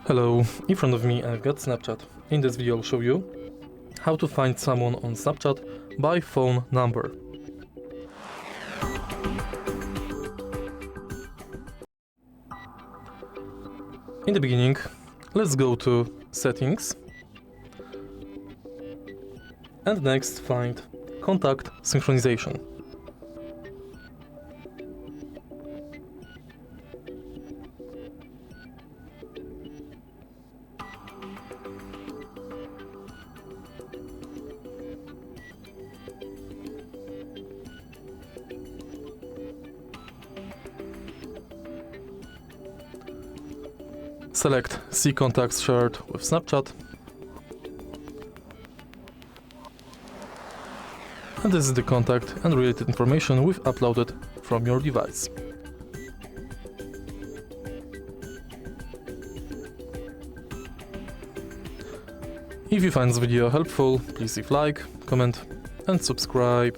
Hello, in front of me I've got Snapchat. In this video I'll show you how to find someone on Snapchat by phone number. In the beginning, let's go to Settings and next find Contact Synchronization. Select See Contacts Shared with Snapchat. And this is the contact and related information we've uploaded from your device. If you find this video helpful, please leave like, comment and subscribe.